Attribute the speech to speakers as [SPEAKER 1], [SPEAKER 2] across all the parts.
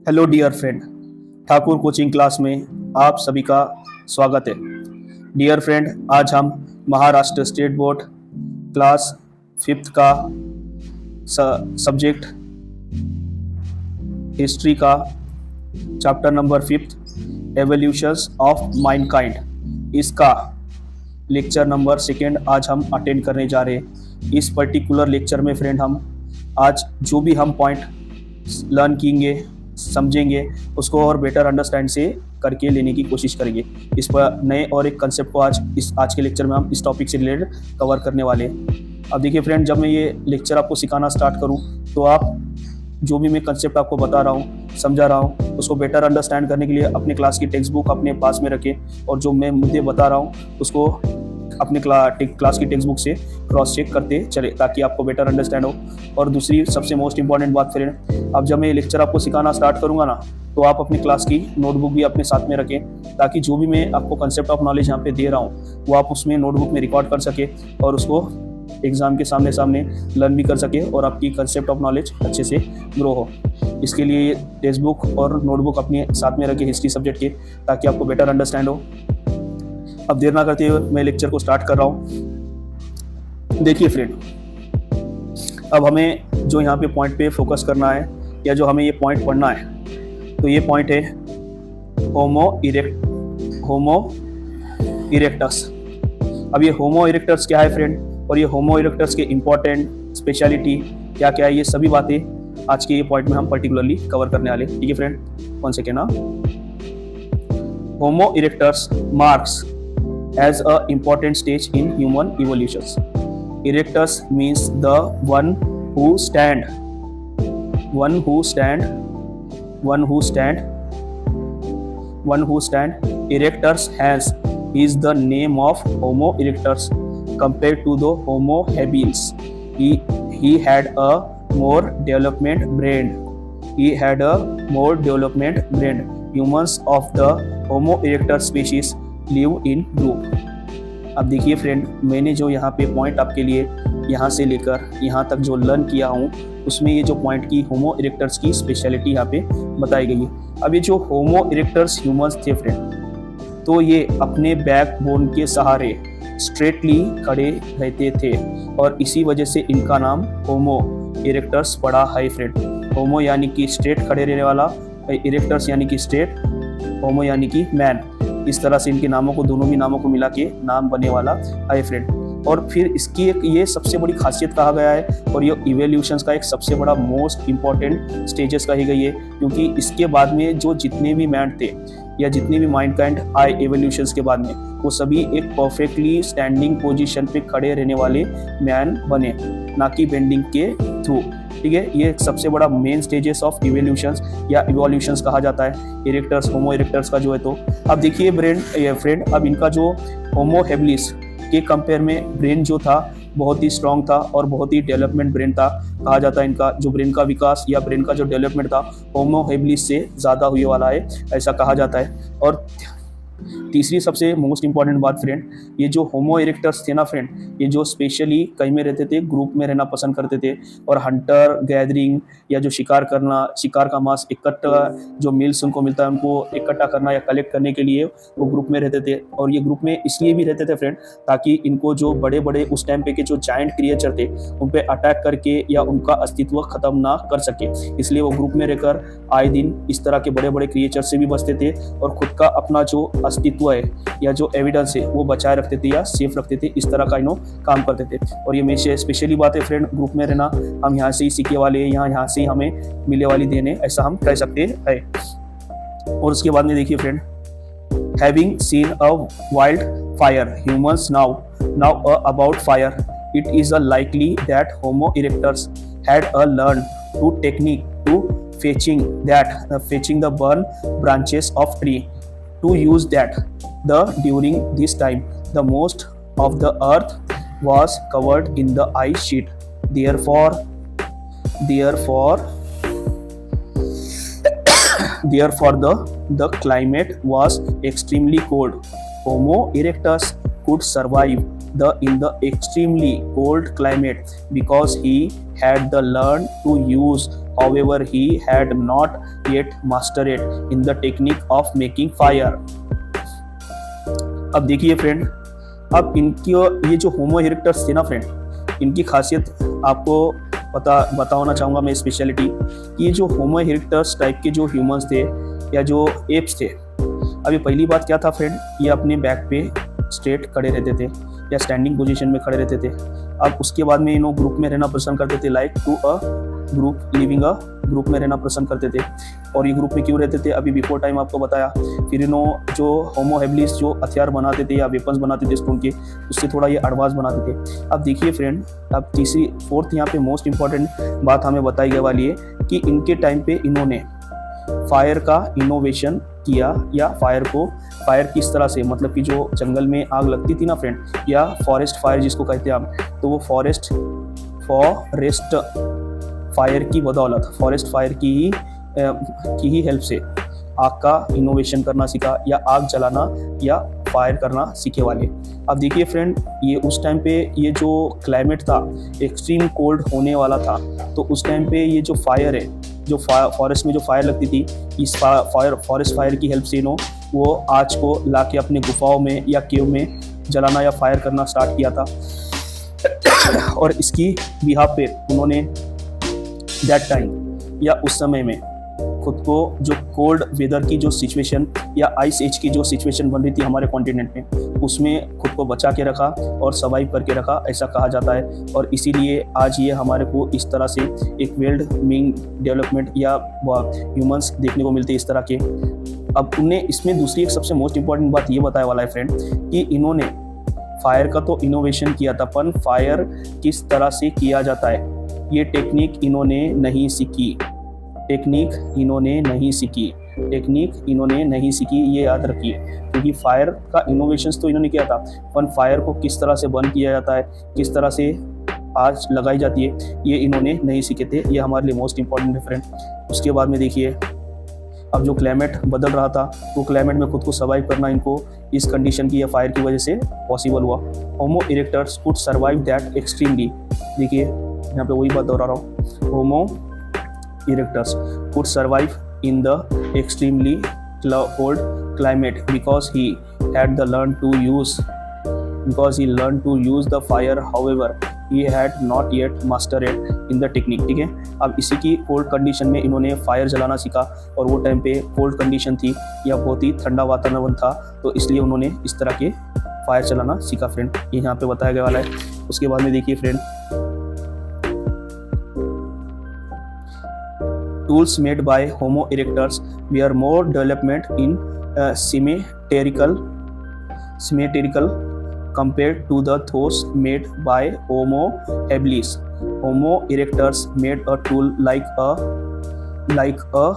[SPEAKER 1] Hello dear friend, Thakur coaching class में आप सभी का स्वागत है। डियर फ्रेंड, आज हम Maharashtra state board class 5th का सब्जेक्ट हिस्ट्री का चैप्टर नंबर 5 एवोल्यूशंस ऑफ माइनकाइंड, इसका लेक्चर नंबर 2 आज हम अटेंड करने जा रहे हैं। इस पर्टिकुलर लेक्चर में फ्रेंड हम आज जो भी हम पॉइंट लर्न किएंगे, समझेंगे, उसको और बेटर अंडरस्टैंड से करके लेने की कोशिश करेंगे। इस पर नए और एक कंसेप्ट को आज के लेक्चर में हम इस टॉपिक से रिलेटेड कवर करने वाले हैं। अब देखिए फ्रेंड, जब मैं ये लेक्चर आपको सिखाना स्टार्ट करूं तो आप जो भी मैं कंसेप्ट आपको बता रहा हूं, समझा रहा हूं, उसको बेटर अंडरस्टैंड करने के लिए अपने क्लास की टेक्स्ट बुक अपने पास में रखें और जो मैं मुद्दे बता रहा हूं उसको अपने क्लास की टेक्स्ट बुक से क्रॉस चेक करते चले ताकि आपको बेटर अंडरस्टैंड हो। और दूसरी सबसे मोस्ट इंपॉर्टेंट बात फ्रेंड, अब जब मैं ये लेक्चर आपको सिखाना स्टार्ट करूंगा ना, तो आप अपनी क्लास की नोटबुक भी अपने साथ में रखें ताकि जो भी मैं आपको कंसेप्ट ऑफ नॉलेज यहाँ पे दे रहा हूँ वो आप उसमें नोटबुक में रिकॉर्ड कर सके और उसको एग्जाम के सामने सामने लर्न भी कर सके और आपकी कंसेप्ट ऑफ नॉलेज अच्छे से ग्रो हो। इसके लिए टेक्स्ट बुक और नोटबुक अपने साथ में रखें हिस्ट्री सब्जेक्ट के, ताकि आपको बेटर अंडरस्टैंड हो। अब देर ना करते हुए मैं लेक्चर को स्टार्ट कर रहा हूँ। देखिए फ्रेंड, अब हमें जो यहाँ पे पॉइंट पे फोकस करना है या जो हमें ये पॉइंट पढ़ना है, तो ये पॉइंट है होमो इरेक्टस। अब ये होमो इरेक्टस क्या है फ्रेंड, और ये होमो इरेक्टस के इम्पोर्टेंट स्पेशलिटी क्या क्या है, ये सभी बातें आज के ये पॉइंट में हम पर्टिकुलरली कवर करने वाले। ठीक है फ्रेंड, 1 सेकेंड ना। Homo erectus marks as a important stage in human evolution. Erectus means the one who stand. Erectus has is the name of Homo erectus compared to the Homo habilis. He had a more development brain. Humans of the Homo erectus species live in group. अब देखिए friend, मैंने जो यहाँ पे point आपके लिए यहाँ से लेकर यहाँ तक जो लर्न किया हूँ उसमें ये जो पॉइंट की होमो इरेक्टर्स की स्पेशलिटी यहाँ पे बताई गई है। अब ये जो होमो इरेक्टर्स ह्यूमंस थे फ्रेंड, तो ये अपने बैकबोन के सहारे स्ट्रेटली खड़े रहते थे और इसी वजह से इनका नाम होमो इरेक्टर्स पड़ा है फ्रेंड। होमो यानी कि स्ट्रेट खड़े रहने वाला, इरेक्टर्स यानी कि स्ट्रेट, होमो यानी कि मैन। इस तरह से इनके नामों को, दोनों भी नामों को मिला के नाम बनने वाला है फ्रेंड। और फिर इसकी एक ये सबसे बड़ी खासियत कहा गया है और ये इवोल्यूशंस का एक सबसे बड़ा मोस्ट इंपॉर्टेंट स्टेजेस कही गई है, क्योंकि इसके बाद में जो जितने भी मैन थे या जितने भी माइनकाइंड आए एवोल्यूशंस के बाद में, वो सभी एक परफेक्टली स्टैंडिंग पोजीशन पे खड़े रहने वाले मैन बने, ना कि बेंडिंग के थ्रू। ठीक है, ये सबसे बड़ा मेन स्टेजेस ऑफ इवोल्यूशंस या इवोल्यूशंस कहा जाता है इरेक्टर्स, होमो इरेक्टर्स का जो है। तो अब देखिए फ्रेंड, अब इनका जो होमो हेबिलिस के कंपेयर में ब्रेन जो था बहुत ही स्ट्रांग था और बहुत ही डेवलपमेंट ब्रेन था। कहा जाता है इनका जो ब्रेन का विकास या ब्रेन का जो डेवलपमेंट था होमो हेबिलिस से ज़्यादा हुए वाला है, ऐसा कहा जाता है। और तीसरी सबसे मोस्ट इंपॉर्टेंट बात फ्रेंड, ये जो होमो इरेक्टर्स थे ना फ्रेंड, ये जो स्पेशली कहीं में रहते थे, ग्रुप में रहना पसंद करते थे और हंटर गैदरिंग या जो शिकार करना, शिकार का मांस इकट्ठा जो मिल्स उनको मिलता है उनको इकट्ठा करना या कलेक्ट करने के लिए वो ग्रुप में रहते थे। और ये ग्रुप में इसलिए भी रहते थे फ्रेंड ताकि इनको जो बड़े बड़े उस टाइम पे के जो जायंट क्रिएचर थे उन पर अटैक करके या उनका अस्तित्व खत्म ना कर सके, इसलिए वो ग्रुप में रहकर आए दिन इस तरह के बड़े बड़े क्रिएचर से भी बचते थे और खुद का अपना जो अस्तित्व है या जो एविडेंस है वो बचाए रखते थे या सेफ रखते थे। इस तरह का काम करते थे। और ये मेरे स्पेशली बात है फ्रेंड, ग्रुप में रहना हम यहाँ से ही सीखे वाले, यहाँ से ही हमें मिले वाली देने, ऐसा हम कह सकते हैं। और उसके बाद में देखिए friend, having seen a wild fire humans now about fire, it is a likely that Homo erectus had a learn to technique to fetching the burn branches of tree. To use that, during this time, the most of the earth was covered in the ice sheet. Therefore, the climate was extremely cold. Homo erectus could survive in the extremely cold climate because he had learned to use however he had not yet mastered it in the technique of making fire। अब देखिए friend, अब इनकी ये जो होमो erectus थे ना friend, इनकी खासियत आपको बताना चाहूँगा मैं स्पेशलिटी। ये जो होमो इरेक्टस टाइप के जो ह्यूमंस थे या जो एप्स थे, अभी पहली बात क्या था फ्रेंड, ये अपने बैक पे स्ट्रेट खड़े रहते थे या स्टैंडिंग पोजीशन में खड़े रहते थे। अब उसके बाद में इन्हों ग्रुप में रहना पसंद करते थे, like to a group, living a group में रहना पसंद करते थे। और ये ग्रुप में क्यों रहते थे, अभी बिफोर टाइम आपको बताया। फिर इन्हों जो होमो हैबिलिस जो हथियार बनाते थे या वेपन्स बनाते थे स्टोन के, उससे थोड़ा ये एडवांस बनाते थे। अब देखिए फ्रेंड, अब फोर्थ यहाँ पे मोस्ट इंपॉर्टेंट बात हमें बताई गई वाली है कि इनके टाइम पे इन्होंने फायर का इनोवेशन किया, या फायर किस तरह से, मतलब कि जो जंगल में आग लगती थी ना फ्रेंड, या फॉरेस्ट फायर जिसको कहते हैं हम, तो वो फॉरेस्ट फायर की बदौलत, फॉरेस्ट फायर की ही हेल्प से आग का इनोवेशन करना सीखा, या आग जलाना या फायर करना सीखे वाले। अब देखिए फ्रेंड, ये उस टाइम पे ये जो क्लाइमेट था एक्सट्रीम कोल्ड होने वाला था, तो उस टाइम पे ये जो फायर है, जो फॉरेस्ट में जो फायर लगती थी, इस फॉरेस्ट फायर की हेल्प से वो आग को लाके अपने गुफाओं में या केव में जलाना या फायर करना स्टार्ट किया था। और इसकी बिहाफ पे उन्होंने दैट टाइम या उस समय में खुद को जो कोल्ड वेदर की जो सिचुएशन या आइस एज की जो सिचुएशन बन रही थी हमारे कॉन्टिनेंट में, उसमें खुद को बचा के रखा और सर्वाइव करके रखा, ऐसा कहा जाता है। और इसीलिए आज ये हमारे को इस तरह से एक वेल बीइंग डेवलपमेंट या ह्यूमंस देखने को मिलते हैं इस तरह के। अब उन्हें इसमें दूसरी एक सबसे मोस्ट इंपॉर्टेंट बात ये बताया वाला है फ्रेंड कि इन्होंने फायर का तो इनोवेशन किया था, पर फायर किस तरह से किया जाता है ये टेक्निक इन्होंने नहीं सीखी, ये याद रखिए। क्योंकि फायर का इनोवेशंस तो इन्होंने किया था, पर फायर को किस तरह से बर्न किया जाता है, किस तरह से आग लगाई जाती है, ये इन्होंने नहीं सीखे थे। ये हमारे लिए मोस्ट इंपॉर्टेंट है फ्रेंड। उसके बाद में देखिए, अब जो क्लाइमेट बदल रहा था, वो क्लाइमेट में खुद को सर्वाइव करना इनको इस कंडीशन की या फायर की वजह से पॉसिबल हुआ। होमो इरेक्टर्स कुड सर्वाइव दैट एक्सट्रीमली। देखिए यहाँ पे वही बात दोहरा रहा हूँ, होमो इरेक्टर्स could survive in the extremely cold climate because he learned to use the fire, however he had not yet mastered it in the technique। ठीक है, अब इसी की कोल्ड कंडीशन में इन्होंने फायर जलाना सीखा, और वो टाइम पे कोल्ड कंडीशन थी या बहुत ही ठंडा वातावरण था, तो इसलिए उन्होंने इस तरह के फायर चलाना सीखा फ्रेंड। ये यहाँ पे बताया गया वाला है। उसके बाद में देखिए friend, tools made by Homo erectus were more development in symmetrical compared to those made by Homo habilis. Homo erectus made a tool like a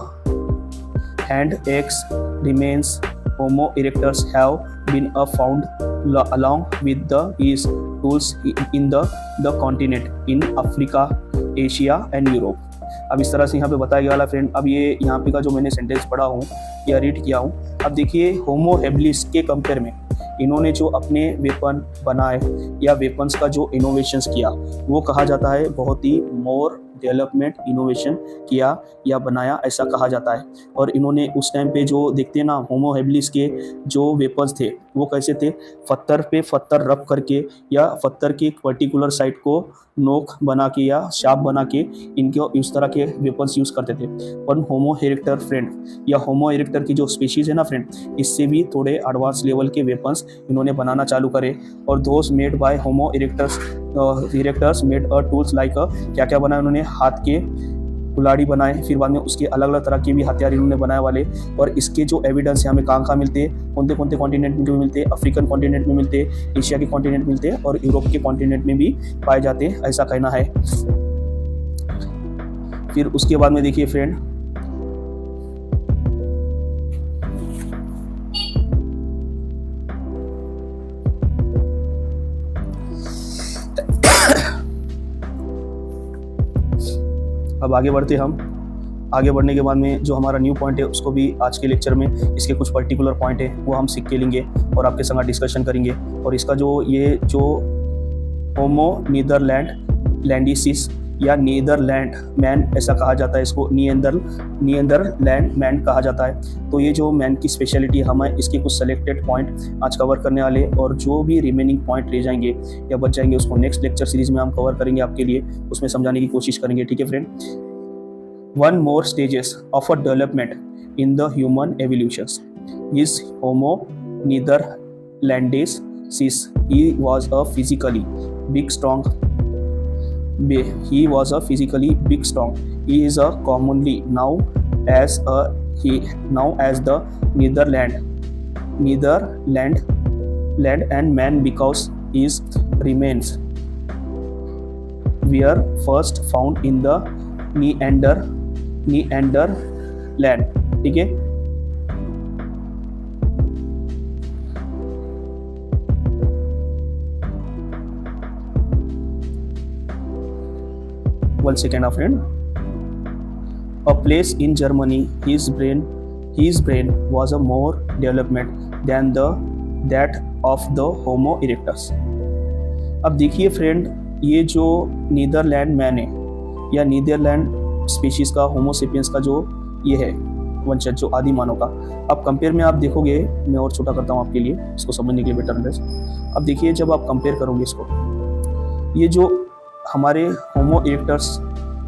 [SPEAKER 1] hand axe. Remains Homo erectus have been found along with these tools in the continent in Africa, Asia and Europe। अब इस तरह से यहाँ पे बताया गया वाला friend. अब ये यहाँ पे का जो मैंने सेंटेंस पढ़ा हूँ या रीड किया हूँ, अब देखिए होमो हैबिलिस के कंपेयर में इन्होंने जो अपने वेपन बनाए या वेपन्स का जो इनोवेशंस किया, वो कहा जाता है बहुत ही मोर डेवलपमेंट इनोवेशन किया या बनाया, ऐसा कहा जाता है। और इन्होंने उस टाइम पे जो देखते हैं ना, होमो हैबिलिस के जो वेपन्स थे वो कैसे थे, पत्थर पे पत्थर रब करके या पत्थर के एक पर्टिकुलर साइड को नोक बना के या शार्प बना के इनके इस तरह के वेपन्स यूज़ करते थे। पर होमो इरेक्टर फ्रेंड या होमो इरेक्टर की जो स्पीशीज़ है ना फ्रेंड, इससे भी थोड़े एडवांस लेवल के वेपन्स इन्होंने बनाना चालू करे। और दोस्त made by Homo erectus made a tools like क्या क्या बनाए उन्होंने, हाथ के कुल्हाड़ी बनाए, फिर बाद में उसके अलग अलग तरह के भी हथियार इन्होंने बनाए वाले। और इसके जो एविडेंस है हमें कहाँ मिलते हैं, कौन कौन से कॉन्टिनेंट में मिलते हैं, अफ्रीकन कॉन्टिनेंट में मिलते हैं, एशिया के कॉन्टिनेंट में मिलते हैं और यूरोप के कॉन्टिनेंट में भी पाए जाते हैं, ऐसा कहना है। फिर उसके बाद में देखिए फ्रेंड, अब आगे बढ़ते हम। आगे बढ़ने के बाद में जो हमारा न्यू पॉइंट है उसको भी आज के लेक्चर में इसके कुछ पर्टिकुलर पॉइंट है वो हम सीख के लेंगे और आपके संग डिस्कशन करेंगे। और इसका जो ये जो होमो नीदरलैंडेंसिस या नीदरलैंड मैन ऐसा कहा जाता है इसको, नीदरलैंड मैन कहा जाता है। तो ये जो मैन की स्पेशलिटी हम इसके कुछ सेलेक्टेड पॉइंट आज कवर करने वाले, और जो भी रिमेनिंग पॉइंट रह जाएंगे या बच जाएंगे उसको नेक्स्ट लेक्चर सीरीज में हम कवर करेंगे आपके लिए, उसमें समझाने की कोशिश करेंगे। ठीक है friend, one more stages of a development in the human evolutions is Homo neanderthalensis. He was a physically big strong. He is a commonly now as the Netherland and man because his remains were first found in the Neanderland. ठीक है, one second friend. A place in Germany, his brain was a more development than that of the Homo erectus. अब देखिए friend, ये जो Netherlands man है या Netherlands species का होमो sapiens का जो ये है वंशज, जो आदि मानव का, अब कंपेयर में आप देखोगे, मैं और छोटा करता हूँ आपके लिए इसको समझने के लिए बेटर अंदर। अब देखिए जब आप कंपेयर करोगे इसको, ये जो हमारे होमो इरेक्टस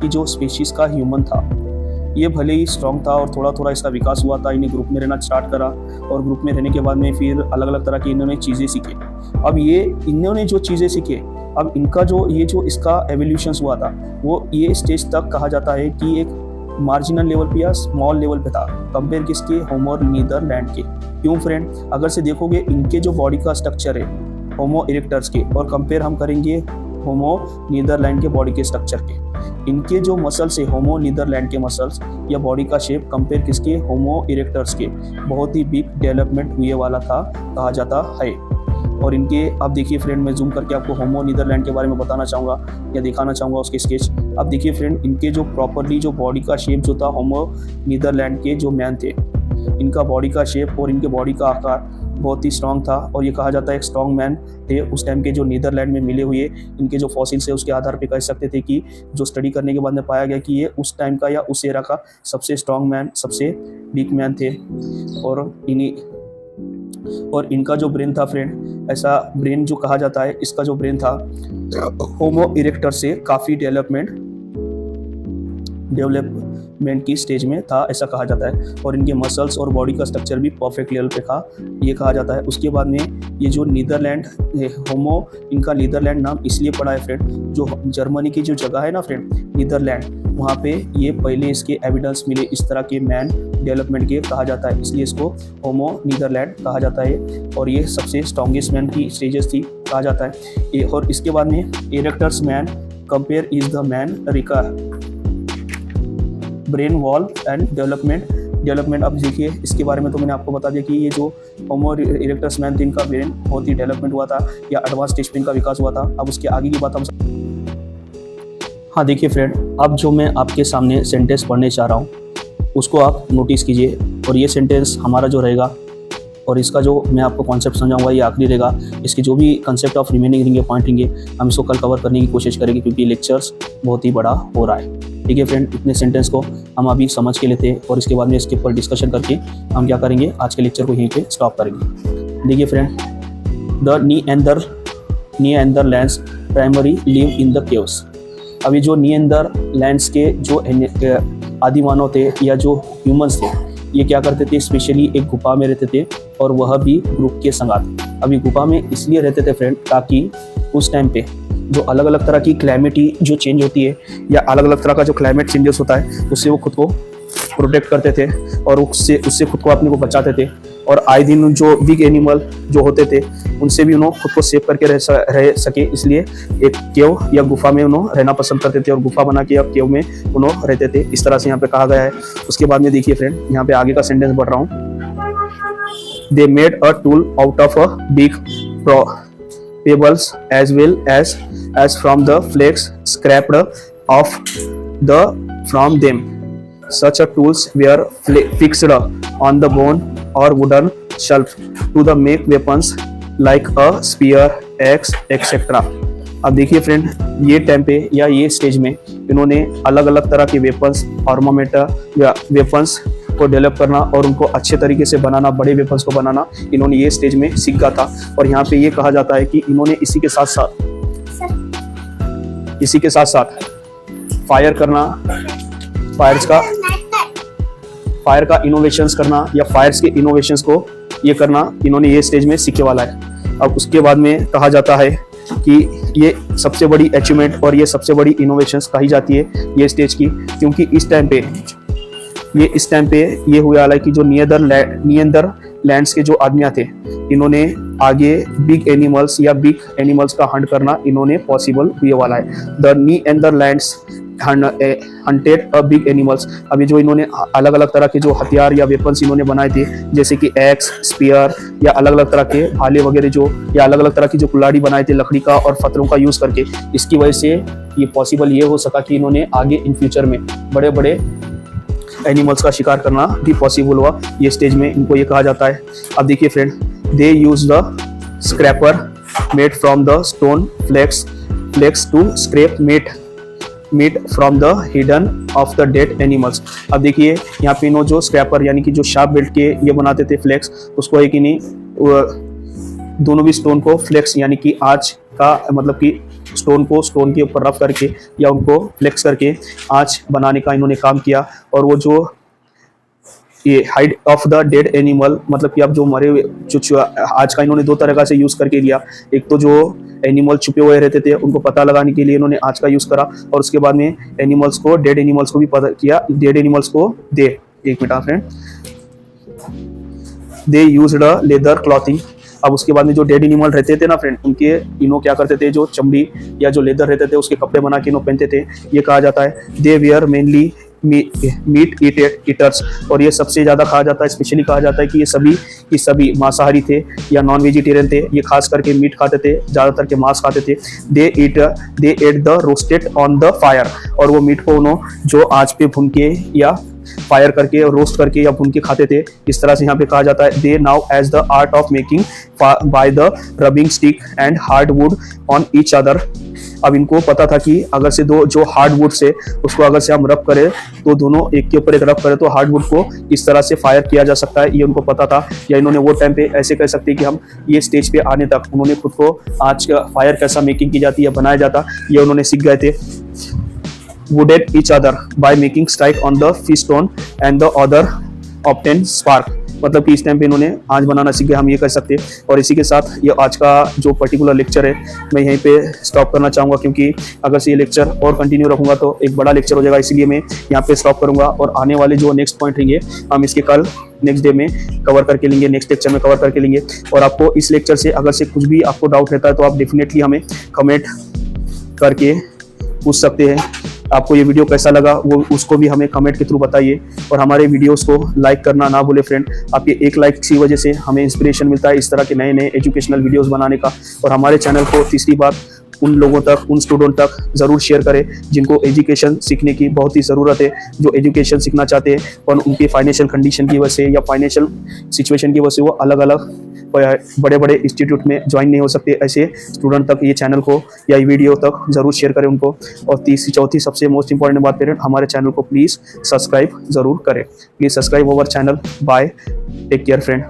[SPEAKER 1] की जो स्पीशीज़ का ह्यूमन था, ये भले ही स्ट्रॉन्ग था और थोड़ा थोड़ा इसका विकास हुआ था, इन्हें ग्रुप में रहना स्टार्ट करा और ग्रुप में रहने के बाद में फिर अलग अलग तरह की इन्होंने चीज़ें सीखे। अब ये इन्होंने जो चीज़ें सीखे, अब इनका जो ये जो इसका एवोल्यूशन हुआ था, वो ये स्टेज तक कहा जाता है कि एक मार्जिनल लेवल पे या स्मॉल लेवल पे था कंपेयर किसके, होमो नीदरलैंड के। क्यों फ्रेंड, अगर से देखोगे इनके जो बॉडी का स्ट्रक्चर है होमो इरेक्टर्स के, और कंपेयर हम करेंगे होमो नीदरलैंड के बॉडी के स्ट्रक्चर के, इनके जो मसल्स है होमो नीदरलैंड के मसल्स या बॉडी का शेप कंपेयर किसके, होमो इरेक्टर्स के, बहुत ही बिग डेवलपमेंट हुए वाला था कहा जाता है। और इनके आप देखिए फ्रेंड, मैं जूम करके आपको होमो नीदरलैंड के बारे में बताना चाहूँगा या दिखाना चाहूँगा उसके स्केच। अब देखिए फ्रेंड, इनके जो प्रॉपरली जो बॉडी का शेप जो था होमो नीदरलैंड के जो मैन थे, इनका बॉडी का शेप और इनके बॉडी का आकार बहुत ही स्ट्रॉन्ग था, और ये कहा जाता है एक स्ट्रॉन्ग मैन थे उस टाइम के जो नीदरलैंड में मिले हुए इनके जो फॉसिल्स है उसके आधार पे कह सकते थे कि जो स्टडी करने के बाद में पाया गया कि ये उस टाइम का या उस एरा का सबसे स्ट्रॉन्ग मैन, सबसे बिग मैन थे। और इनका जो ब्रेन था फ्रेंड, ऐसा ब्रेन जो कहा जाता है, इसका जो ब्रेन था होमो इरेक्टर से काफ़ी डेवलपमेंट की स्टेज में था ऐसा कहा जाता है, और इनके मसल्स और बॉडी का स्ट्रक्चर भी परफेक्ट लेवल पे था ये कहा जाता है। उसके बाद में ये जो नीदरलैंड होमो, इनका नीदरलैंड नाम इसलिए पड़ा है फ्रेंड, जो जर्मनी की जो जगह है ना फ्रेंड नीदरलैंड, वहाँ पे ये पहले इसके एविडेंस मिले इस तरह के मैन डेवलपमेंट के कहा जाता है, इसलिए इसको होमो नीदरलैंड कहा जाता है। और ये सबसे स्ट्रॉन्गेस्ट मैन की स्टेजेस थी कहा जाता है ये। और इसके बाद में erectus man compare is the man रिका ब्रेन वॉल एंड डेवलपमेंट। अब देखिए इसके बारे में तो मैंने आपको बता दिया कि ये जो होमो इरेक्टस मैन थे, इनका ब्रेन बहुत ही डेवलपमेंट हुआ था या एडवांस स्टेज पे इनका विकास हुआ था। अब उसके आगे की बात हम हाँ देखिए फ्रेंड, अब जो मैं आपके सामने सेंटेंस पढ़ने चाह रहा हूँ उसको आप नोटिस कीजिए, और ये सेंटेंस हमारा जो रहेगा और इसका जो मैं आपको कॉन्सेप्ट समझाऊंगा ये आखिरी रहेगा। इसके जो भी कंसेप्ट ऑफ रिमेनिंग रहेंगे पॉइंट रहेंगे हम इसको कल कवर करने की कोशिश करेंगे, क्योंकि लेक्चर्स बहुत ही बड़ा हो रहा है। ठीक है फ्रेंड, इतने सेंटेंस को हम अभी समझ के लेते हैं और इसके बाद में इसके ऊपर डिस्कशन करके हम क्या करेंगे, आज के लेक्चर को यहीं पे स्टॉप करेंगे। देखिए friend, the Neanderthals primary live in the caves. अभी जो नीएंडरलैंड्स के जो आदि मानव थे या जो ह्यूमंस थे, ये क्या करते थे, स्पेशली एक गुफा में रहते थे, और वह भी ग्रुप के संगात। अभी गुफा में इसलिए रहते थे फ्रेंड ताकि उस टाइम पे जो अलग अलग तरह की क्लाइमेटी जो चेंज होती है या अलग अलग तरह का जो क्लाइमेट चेंजेस होता है उससे वो खुद को प्रोटेक्ट करते थे और उससे खुद को अपने को बचाते थे। और आए दिन जो बिग एनिमल जो होते थे उनसे भी उन्होंने खुद को सेव करके रह सके, इसलिए एक केव या गुफा में उन्होंने रहना पसंद करते थे और गुफा बना के अब केव में उन्होंने रहते थे, इस तरह से यहाँ पे कहा गया है। उसके बाद में देखिए फ्रेंड, यहाँ पे आगे का सेंटेंस पढ़ रहा हूँ। They made a tool out of a big pebbles as well as from the flakes scraped off from them. Such tools were fixed on the bone or wooden shelf to the make weapons like a spear, axe, etc. अब देखिए friend, ये time पे या ये stage में इन्होंने अलग अलग तरह के वेपन्स, आर्मामेंटर या वेपन्स को डेवलप करना और उनको अच्छे तरीके से बनाना, बड़े वेपन्स को बनाना इन्होंने ये स्टेज में सीखा था। और यहाँ पे ये कहा जाता है कि इन्होंने इसी के साथ साथ फायर का इनोवेशंस करना या फायर्स के इनोवेशंस को ये करना इन्होंने ये स्टेज में सीखे वाला है। अब उसके बाद में कहा जाता है कि ये सबसे बड़ी अचीवमेंट और ये सबसे बड़ी इनोवेशंस कही जाती है ये स्टेज की, क्योंकि इस टाइम पे ये हुआ है कि जो नियंदरलैंड्स के जो आदमियां थे इन्होंने आगे बिग एनिमल्स का हंट करना इन्होंने पॉसिबल हुए वाला है। The Neanderthals hunted a big animals. अभी जो इन्होंने अलग अलग तरह के जो हथियार या वेपन्स इन्होंने बनाए थे, जैसे कि एक्स, स्पीयर या अलग अलग तरह के भाले वगैरह जो, या अलग अलग तरह की जो कुल्हाड़ी बनाए थे लकड़ी का और पत्थरों का यूज करके, इसकी वजह से ये पॉसिबल ये हो सका कि इन्होंने आगे इन फ्यूचर में बड़े बड़े एनिमल्स का शिकार करना भी पॉसिबल हुआ ये स्टेज में, इनको ये कहा जाता है। अब देखिए friend, they use the scraper made from the stone flakes to scrape meat from the hidden of the dead animals. अब देखिए यहाँ पे इन्हों जो स्क्रैपर यानी कि जो शार्प बेल्ट के ये बनाते थे फ्लेक्स, उसको है कि नहीं दोनों भी स्टोन को फ्लेक्स यानी कि आँच का मतलब कि स्टोन के ऊपर रफ करके या उनको फ्लेक्स करके आँच बनाने का इन्होंने काम किया। और वो जो ये hide of the dead animal मतलब कि अब जो मरे हुए आज का इन्होंने दो तरह का से यूज करके लिया। एक तो जो एनिमल छुपे हुए रहते थे उनको पता लगाने के लिए इन्होंने आज का यूज करा, और उसके बाद में एनिमल्स को, डेड एनिमल्स को भी पता किया। डेड एनिमल्स को एक minute friend, they used leather clothing. अब उसके बाद में जो डेड एनिमल रहते थे ना फ्रेंड, उनके इन्हों क्या करते थे, जो चमड़ी या जो लेदर रहते थे उसके कपड़े बना के इन्हों पहनते थे। ये कहा जाता है दे वेयर मेनली मीट ईटर्स। और ये सबसे ज्यादा कहा जाता है, स्पेशली कहा जाता है कि ये सभी मांसाहारी थे या नॉन वेजिटेरियन थे। ये खास करके मीट खाते थे, ज्यादातर के मांस खाते थे। They ate the roasted on the fire. और वो मीट को उन्होंने जो आंच पे भून के या फायर करके और रोस्ट करके या भून के खाते थे। इस तरह से यहाँ पे कहा जाता है they now as the art of making by the rubbing stick and hard wood on each other. अब इनको पता था कि अगर से दो जो हार्ड वुड से उसको अगर से हम रब करें तो दोनों एक के ऊपर एक रब करें तो हार्ड वुड को इस तरह से फायर किया जा सकता है, ये उनको पता था। या इन्होंने वो टाइम पे ऐसे कह सकते हैं कि हम ये स्टेज पे आने तक उन्होंने खुद को आज का फायर कैसा मेकिंग की जाती है, बनाया जाता, ये उन्होंने सीख गए थे। wooded each other by making strike on the feastone and the other obtain spark। मतलब कि इस टाइम पे इन्होंने आँच बनाना सीख गए, हम ये कर सकते हैं। और इसी के साथ ये आज का जो पर्टिकुलर लेक्चर है मैं यहीं पे स्टॉप करना चाहूँगा, क्योंकि अगर से ये लेक्चर और कंटिन्यू रखूँगा तो एक बड़ा लेक्चर हो जाएगा, इसलिए मैं यहाँ पे स्टॉप करूँगा। और आने वाले जो नेक्स्ट पॉइंट रहेंगे हम इसके कल नेक्स्ट डे में कवर करके लेंगे, नेक्स्ट लेक्चर में कवर करके लेंगे। और आपको इस लेक्चर से अगर से कुछ भी आपको डाउट रहता है तो आप डेफिनेटली हमें कमेंट करके पूछ सकते हैं। आपको ये वीडियो कैसा लगा वो उसको भी हमें कमेंट के थ्रू बताइए। और हमारे वीडियोस को लाइक करना ना भूले फ्रेंड, आपके एक लाइक की वजह से हमें इंस्पिरेशन मिलता है इस तरह के नए नए एजुकेशनल वीडियोस बनाने का। और हमारे चैनल को तीसरी बात उन लोगों तक, उन स्टूडेंट तक ज़रूर शेयर करें जिनको एजुकेशन सीखने की बहुत ही ज़रूरत है, जो एजुकेशन सीखना चाहते हैं और उनकी फाइनेंशियल कंडीशन की वजह से या फाइनेंशियल सिचुएशन की वजह से वो अलग अलग बड़े बड़े इंस्टीट्यूट में ज्वाइन नहीं हो सकते। ऐसे स्टूडेंट तक ये चैनल को या ये वीडियो तक ज़रूर शेयर करें उनको। और तीसरी चौथी सबसे मोस्ट इंपॉर्टेंट बात पेरेंट, हमारे चैनल को प्लीज़ सब्सक्राइब ज़रूर करें। Please subscribe our channel. Bye, take care friend.